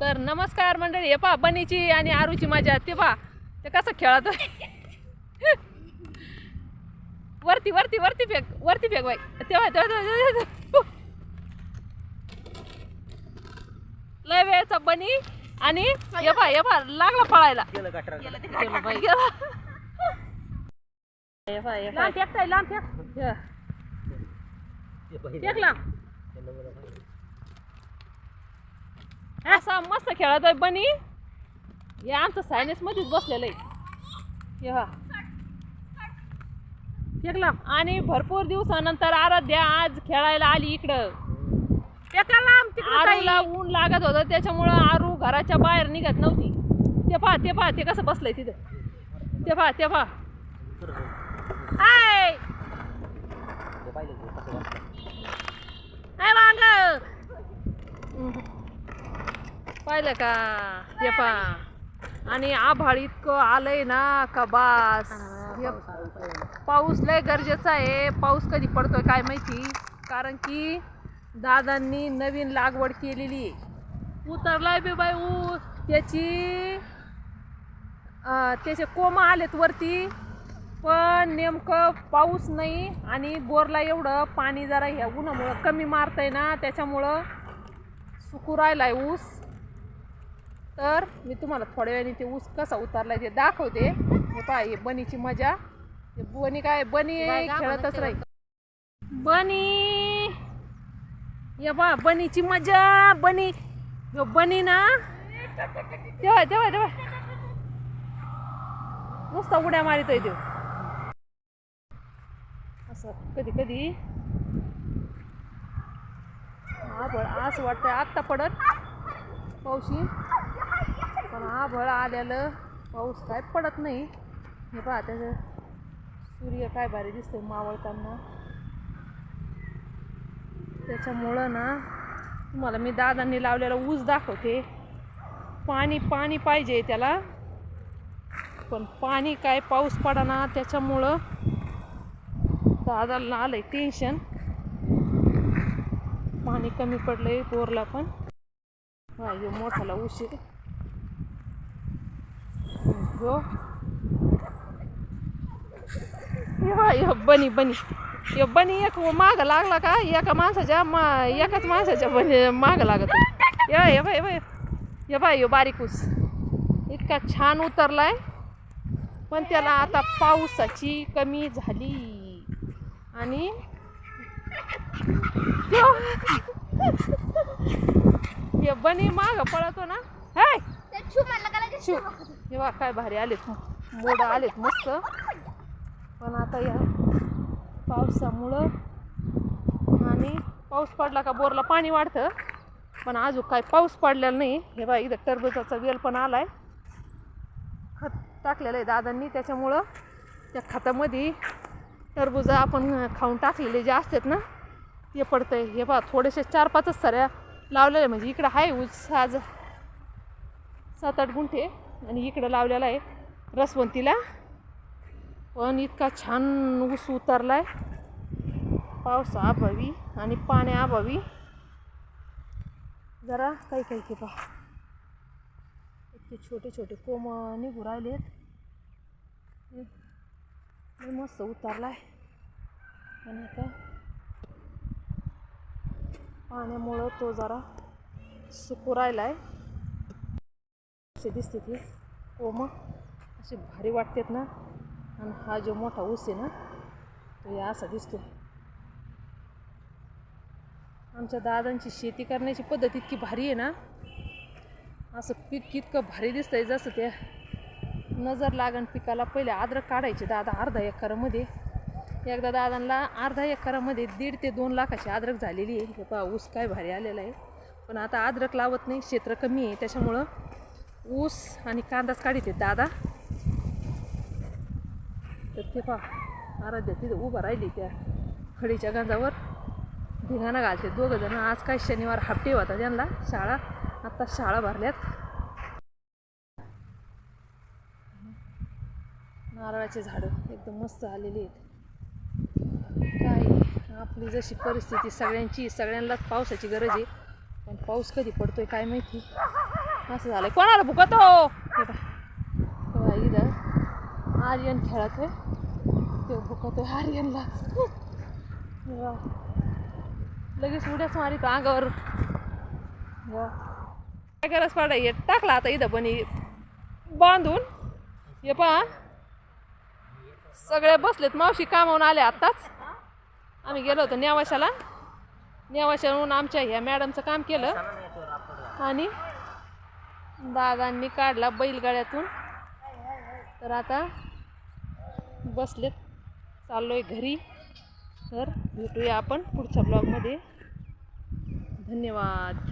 तर नमस्कार मंडळी, हे पहा बनीची आणि आरूची मजा. ते पहा ते कसं खेळतोय. वरती वरती वरती फेक, वरती फेक बाई. तेव्हा लय वेळचा बनी आणि हे पहा लागला पळायला. लांब फेकताय, लांब फेक. फेकला असा मस्त खेळतोय बनी. हे आमचं सायन्स मध्येच बसलेलं आहे. फेकला आणि भरपूर दिवसानंतर आराध्या आज खेळायला आली इकडं. आरूला ऊन लागत होतं त्याच्यामुळं आरू घराच्या बाहेर निघत नव्हती. ते पहा ते पहा ते कसं बसलंय तिथं. ते पहा ते पहा. हाय पाहिलं का. ते पहा आणि आभाळ इतकं आलंय ना का बास. पाऊस लय गरजेचा आहे. पाऊस कधी पडतोय काय माहिती, कारण की दादांनी नवीन लागवड केलेली आहे. उतरलाय बी बाई ऊस. त्याचे कोंब आलेत वरती, पण नेमकं पाऊस नाही आणि बोरला एवढं पाणी जरा ह्या उन्हामुळं कमी मारतंय ना, त्याच्यामुळं सुकू राहिलाय ऊस. तर मी तुम्हाला थोड्या वेळाने ते ऊस कसा उतरलाय ते दाखवते. हे पहा हे बनीची मजा. बनी काय बनी खेळतच राहील. बनी ये बा बनीची मजा. बनी बनी ना तेव्हा तेव्हा तेव्हा नुसता उड्या मारितोय देव. असं कधी कधी आभळ असं वाटतंय आत्ता पडत पाऊसी, पण आभळ आलेलं पाऊस काय पडत नाही. हे पहा त्याचं सूर्य काय भारी दिसतंय मावळताना. त्याच्यामुळं ना तुम्हाला मी दादांनी लावलेला ऊस दाखवते. पाणी पाणी पाहिजे त्याला, पण पाणी काय पाऊस पडाना, त्याच्यामुळं दादाला आलंय टेन्शन. पाणी कमी पडलंय बोरला पण. हा यो मोठाला ऊस आहे यो. बनी बनी यो बनी एक माग लागला का एका माणसाच्या एकाच माणसाच्या बनी माग लागत. ये बाय यो बारीक ऊस इतका छान उतरलाय, पण त्याला आता पावसाची कमी झाली आणि हे बनी माग पळतो ना. हे काय भारी आलेत, मोड आलेत मस्त. पण आता या पावसामुळं आणि पाऊस पडला का बोरला पाणी वाढतं, पण अजून काय पाऊस पडलेला नाही. हे बा इथं टरबूजाचा वेल पण आलाय. खत टाकलेलं आहे दादांनी, त्याच्यामुळं त्या खतामध्ये टरबूजा आपण खाऊन टाकलेले जे असतात ना ते पडतंय. हे बा थोडेसे 4-5 सऱ्या लावलेले, म्हणजे इकडं आहे ऊस आज 7-8 गुंठे आणि इकडं लावलेला आहे रसवंतीला. पण इतका छान ऊस उतरलाय पावसाअभावी आणि पाण्याअभावी. जरा काही काही की पहा इतके छोटे छोटे कोंब निघू राहिलेत. मस्त उतरलाय, आणि आता पाण्यामुळं तो जरा सुकू राहिलाय. असे दिसते ते कोंब असे भारी वाटतात ना. आणि हा जो मोठा ऊस आहे ना तो या असा दिसतो. आमच्या दादांची शेती करण्याची पद्धत इतकी भारी आहे ना, असं पीक इतकं भारी दिसतंय जसं त्या नजर लागण पिकाला. पहिले अद्रक काढायचे दादा अर्धा एकरामध्ये. एकदा दादांना अर्धा एकरामध्ये 1.5 ते 2 लाखाची अद्रक झालेली आहे. हे पहा ऊस काय भारी आलेला आहे. पण आता अद्रक लावत नाही, क्षेत्र कमी आहे, त्याच्यामुळं ऊस आणि कांदाच काढीत आहेत दादा. तर ते पहा आराध्या तिथं उभं राहिली त्या खडीच्या गांजावर धिंगाणा घालते 2 जण. आज काय शनिवार हाफ्टे होता त्यांना शाळा, आता शाळा भरल्यात. नारळाचे झाडं एकदम मस्त आलेली आहेत. काय आपली जशी परिस्थिती सगळ्यांची, सगळ्यांनाच पावसाची गरज आहे, पण पाऊस कधी पडतोय काय माहिती. असं झालं. कोणाला भुकतो इथं आर्यन खेळत आहे, ते भुकतो आर्यनला. लगेच उड्याच मारित अंगावर. काय गरज पडाय टाकला आता इथं बनी बांधून. हे पहा सगळे बसलेत. मावशी कामावून आले आत्ताच. आम्ही गेलो होतो नेवाशाला. नेवाशाहून आमच्या ह्या मॅडमचं काम केलं आणि दादांनी काढला बैलगाड्यातून. तर आता बसलेत, चाललोय घरी. तर भेटूया आपण पुढच्या ब्लॉगमध्ये. धन्यवाद.